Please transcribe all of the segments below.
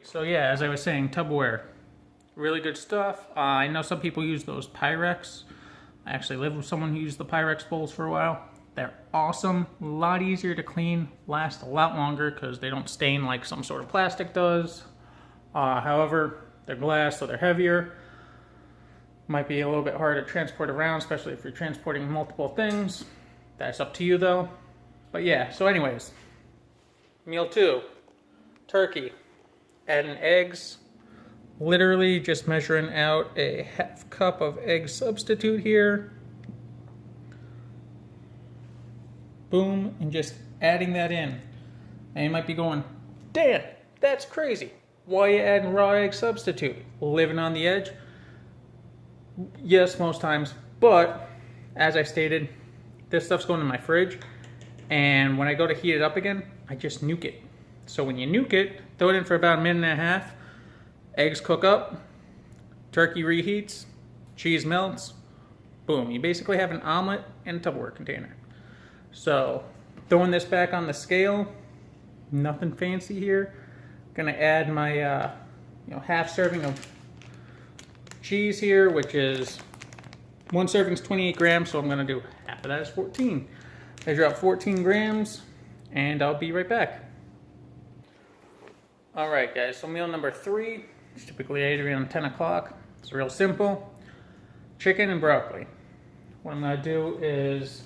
So yeah, as I was saying, Tupperware, really good stuff. I know some people use those Pyrex. I actually lived with someone who used the Pyrex bowls for a while. They're awesome, a lot easier to clean, last a lot longer because they don't stain like some sort of plastic does. However, they're glass, so they're heavier. Might be a little bit harder to transport around, especially if you're transporting multiple things. That's up to you though. But yeah, so anyways, meal 2, turkey. Adding eggs, literally just measuring out a half cup of egg substitute here. Boom, and just adding that in. And you might be going, Dan, that's crazy. Why are you adding raw egg substitute? Living on the edge? Yes, most times. But, as I stated, this stuff's going in my fridge. And when I go to heat it up again, I just nuke it. So when you nuke it, throw it in for about a minute and a half. Eggs cook up, turkey reheats, cheese melts. Boom, you basically have an omelet in a Tupperware container. So throwing this back on the scale, nothing fancy here. Gonna add my half serving of cheese here, which is one serving is 28 grams, so I'm gonna do half of that is 14. Measure out 14 grams, and I'll be right back. Alright guys, so meal number 3, it's typically I eat around 10 o'clock. It's real simple. Chicken and broccoli. What I'm going to do is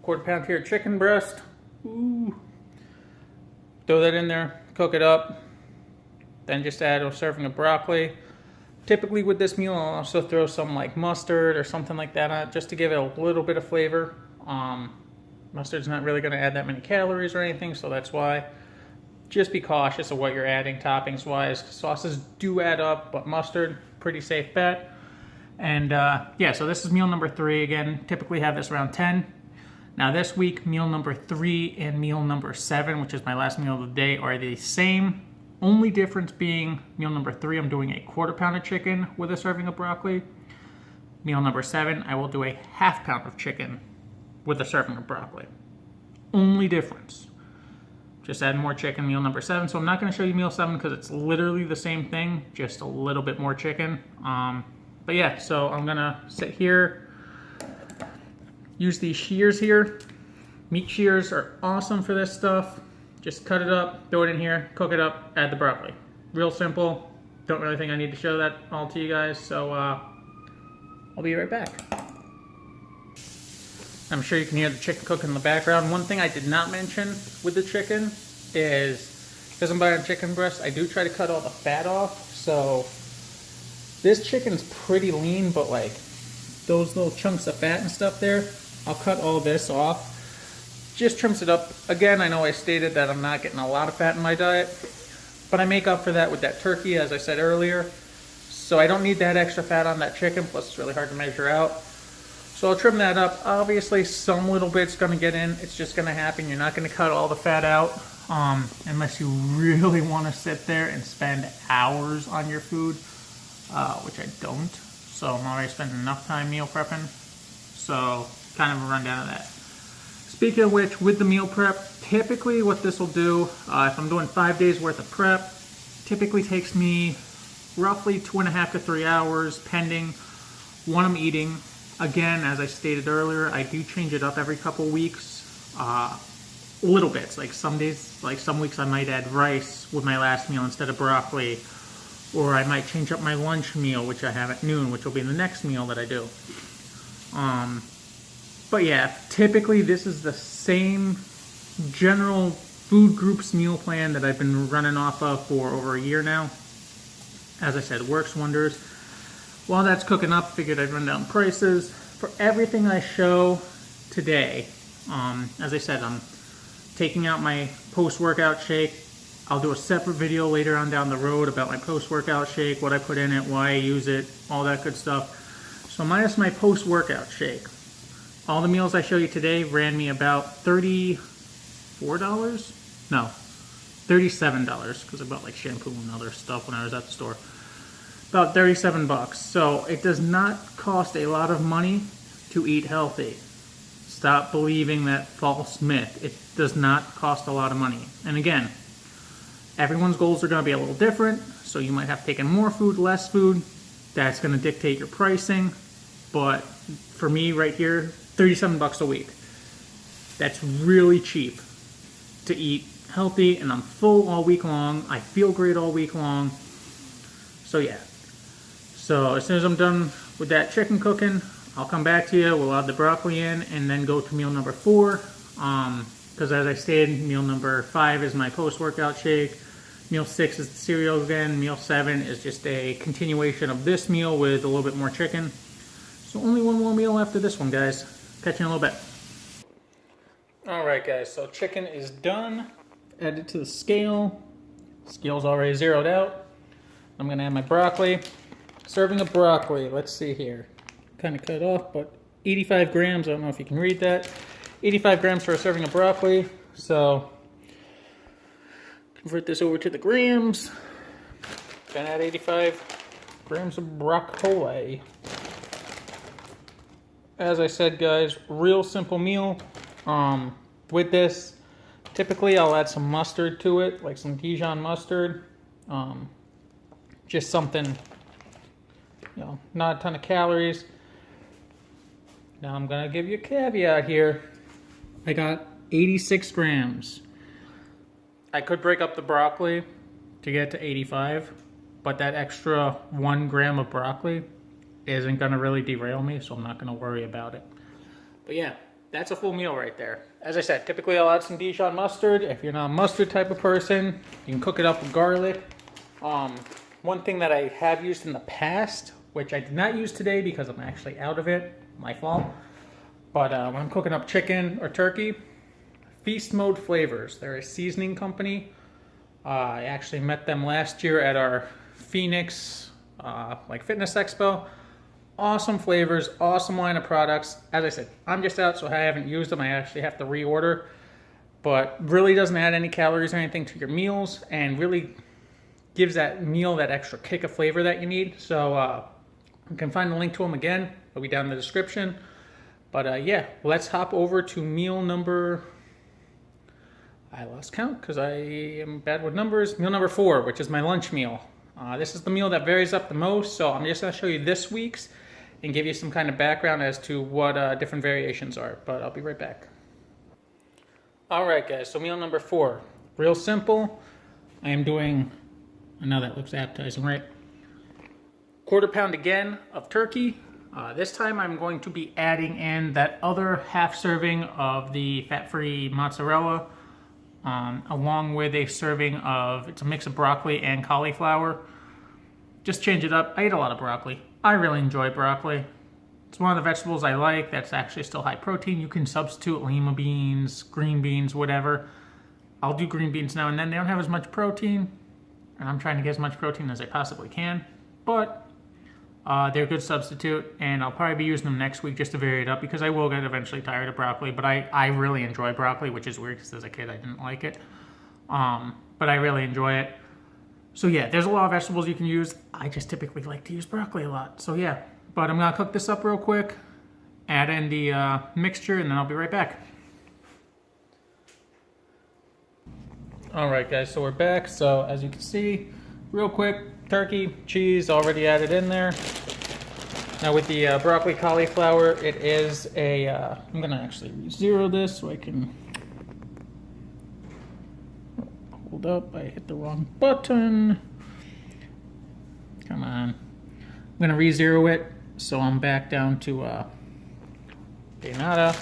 quarter pound here chicken breast. Ooh. Throw that in there, cook it up. Then just add a serving of broccoli. Typically with this meal I'll also throw some like mustard or something like that on it just to give it a little bit of flavor. Mustard's not really going to add that many calories or anything, so that's why. Just be cautious of what you're adding toppings wise. Sauces do add up, but mustard, pretty safe bet. And yeah, so this is meal number 3. Again, typically have this around 10. Now this week, meal number 3 and meal number 7, which is my last meal of the day, are the same. Only difference being meal number 3, I'm doing a quarter pound of chicken with a serving of broccoli. Meal number 7, I will do a half pound of chicken with a serving of broccoli. Only difference. Just add more chicken, meal number 7. So I'm not going to show you meal 7 because it's literally the same thing, just a little bit more chicken. But yeah, so I'm going to sit here, use these shears here. Meat shears are awesome for this stuff. Just cut it up, throw it in here, cook it up, add the broccoli. Real simple. Don't really think I need to show that all to you guys, so I'll be right back. I'm sure you can hear the chicken cooking in the background. One thing I did not mention with the chicken is, because I'm buying chicken breast, I do try to cut all the fat off. So this chicken's pretty lean, but like those little chunks of fat and stuff there, I'll cut all this off. Just trims it up. Again, I know I stated that I'm not getting a lot of fat in my diet, but I make up for that with that turkey, as I said earlier. So I don't need that extra fat on that chicken, plus it's really hard to measure out. So I'll trim that up. Obviously, some little bit's going to get in. It's just going to happen. You're not going to cut all the fat out unless you really want to sit there and spend hours on your food, which I don't. So I'm already spending enough time meal prepping. So kind of a rundown of that. Speaking of which, with the meal prep, typically what this will do, if I'm doing 5 days worth of prep, typically takes me roughly 2.5 to 3 hours, pending what I'm eating. Again, as I stated earlier, I do change it up every couple weeks, little bits. Like some days, like some weeks I might add rice with my last meal instead of broccoli, or I might change up my lunch meal, which I have at noon, which will be the next meal that I do. But yeah, typically this is the same general food groups meal plan that I've been running off of for over a year now. As I said, it works wonders. While that's cooking up, figured I'd run down prices. For everything I show today, as I said, I'm taking out my post-workout shake. I'll do a separate video later on down the road about my post-workout shake, what I put in it, why I use it, all that good stuff. So minus my post-workout shake, all the meals I show you today ran me about $34? No, $37, because I bought like shampoo and other stuff when I was at the store. About 37 bucks. So it does not cost a lot of money to eat healthy. Stop believing that false myth. It does not cost a lot of money. And again, Everyone's goals are going to be a little different, so you might have to take in more food, less food. That's going to dictate your pricing. But for me right here, 37 bucks a week. That's really cheap to eat healthy, and I'm full all week long. I feel great all week long. So yeah. So as soon as I'm done with that chicken cooking, I'll come back to you. We'll add the broccoli in and then go to meal number 4. Because as I stated, meal number 5 is my post-workout shake. Meal 6 is the cereal again. Meal 7 is just a continuation of this meal with a little bit more chicken. So only one more meal after this one, guys. Catch you in a little bit. Alright guys, so chicken is done. Added to the scale. Scale's already zeroed out. I'm going to add my broccoli. Serving of broccoli, let's see here. Kind of cut it off, but 85 grams, I don't know if you can read that. 85 grams for a serving of broccoli. So, convert this over to the grams. Gonna add 85 grams of broccoli. As I said, guys, real simple meal. With this, typically I'll add some mustard to it, like some Dijon mustard. Just something, you know, not a ton of calories. Now I'm gonna give you a caveat here. I got 86 grams. I could break up the broccoli to get to 85, but that extra 1 gram of broccoli isn't gonna really derail me, so I'm not gonna worry about it. But yeah, that's a full meal right there. As I said, typically I'll add some Dijon mustard. If you're not a mustard type of person, you can cook it up with garlic. One thing that I have used in the past, which I did not use today because I'm actually out of it, my fault. But when I'm cooking up chicken or turkey, Feast Mode Flavors. They're a seasoning company. I actually met them last year at our Phoenix fitness expo. Awesome flavors, awesome line of products. As I said, I'm just out, so I haven't used them. I actually have to reorder. But really doesn't add any calories or anything to your meals, and really gives that meal that extra kick of flavor that you need. So you can find the link to them again. It'll be down in the description. But yeah, let's hop over to meal number, I lost count because I am bad with numbers. Meal number 4, which is my lunch meal. This is the meal that varies up the most, so I'm just going to show you this week's and give you some kind of background as to what different variations are. But I'll be right back. Alright guys, so meal number 4. Real simple. I am doing, I know that looks appetizing, right? 1/4 pound again of turkey. This time I'm going to be adding in that other half serving of the fat-free mozzarella, along with a serving of, it's a mix of broccoli and cauliflower. Just change it up. I eat a lot of broccoli. I really enjoy broccoli. It's one of the vegetables I like that's actually still high protein. You can substitute lima beans, green beans, whatever. I'll do green beans now and then. They don't have as much protein, and I'm trying to get as much protein as I possibly can, but they're a good substitute, and I'll probably be using them next week just to vary it up because I will get eventually tired of broccoli, but I really enjoy broccoli, which is weird because as a kid I didn't like it. But I really enjoy it. So yeah, there's a lot of vegetables you can use. I just typically like to use broccoli a lot. So yeah, but I'm gonna cook this up real quick, add in the mixture, and then I'll be right back. Alright guys, so we're back. So as you can see, real quick, turkey, cheese already added in there. Now with the broccoli cauliflower, it is a, I'm gonna actually zero this so I can, hold up, I hit the wrong button. Come on. I'm gonna re-zero it so I'm back down to de nada.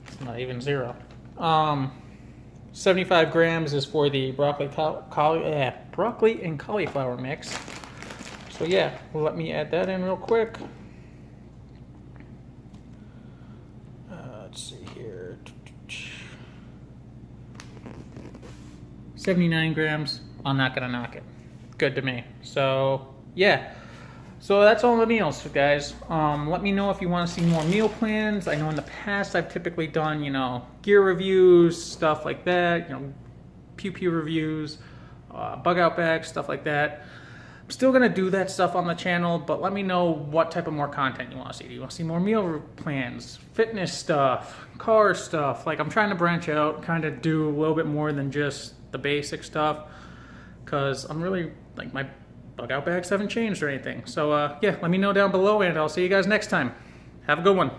It's not even 0. 75 grams is for the broccoli and cauliflower mix. So yeah, let me add that in real quick. Let's see here. 79 grams. I'm not gonna knock it. Good to me. So yeah. So that's all the meals, guys. Let me know if you want to see more meal plans. I know in the past I've typically done, you know, gear reviews, stuff like that, you know, pew reviews, bug out bags, stuff like that. I'm still going to do that stuff on the channel, but let me know what type of more content you want to see. Do you want to see more meal plans, fitness stuff, car stuff? Like, I'm trying to branch out, kind of do a little bit more than just the basic stuff, because I'm really, like, my bug out bags haven't changed or anything. So yeah, let me know down below, and I'll see you guys next time. Have a good one.